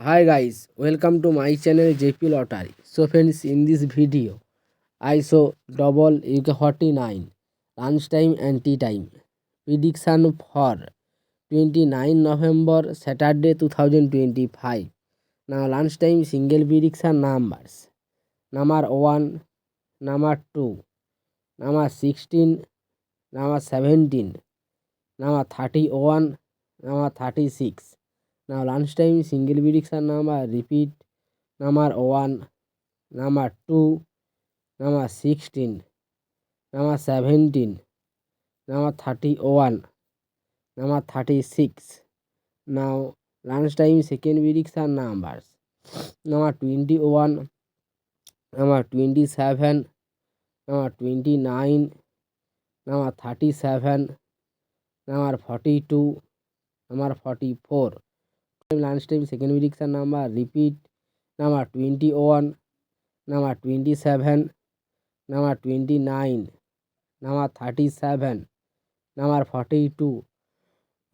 Hi guys, welcome to my channel JP Lottery. So friends, in this video, I show double UK49 lunchtime and tea time prediction for 29 November Saturday 2025. Now lunchtime single prediction numbers: number 1, number 2, number 16, number 17, number 31, number 36. Now lunchtime single prediction number repeat: number 1, number 2, number 16, number 17, number 31, number 36. Now lunchtime second prediction numbers: number 21, number 27, number 29, number 37, number 42, number 44. Lunchtime second prediction number repeat: number 21, number 27, number 29, number 37, number 42,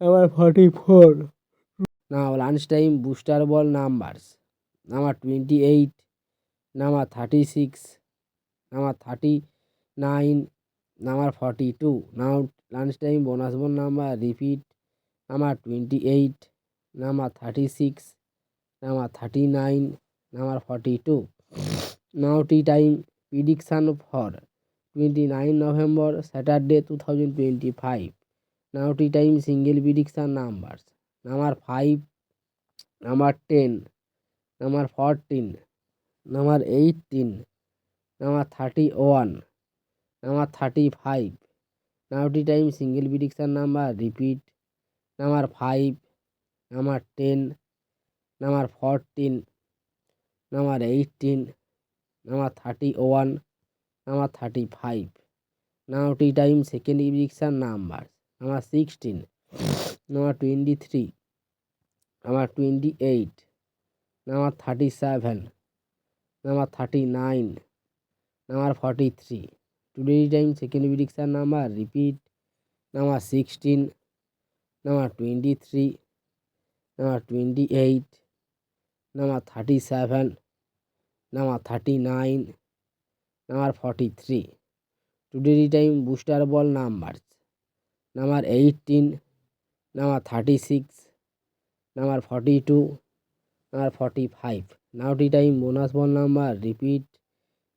number 44. Now lunchtime booster ball numbers: number 28, number 36, number 39, number 42. Now lunchtime bonus ball number repeat: number 28, number 36, number 39, number 42. Now tea time prediction for 29 November Saturday 2025. Now tea time single prediction numbers: number 5, number 10, number 14, number 18, number 31, number 35. Now tea time single prediction number repeat: number 5, number 10, number 14, number 18, number 31, number 35. Now tea time second prediction numbers: number 16, number 23, number 28, number 37, number 39, number 43. Today time second prediction number repeat: number 16, number 23, number 28, number 37, number 39, number 43. Today time booster ball numbers: number 18, number 36, number 42, number 45. Now tea time bonus ball number repeat: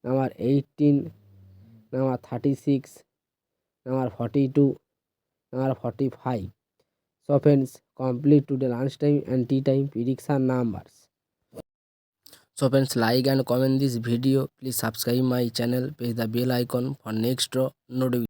number 18, number 36, number 42, number 45. So friends, complete today lunchtime and tea time prediction numbers. So friends, like and comment this video. Please subscribe my channel. Press the bell icon for next draw notification.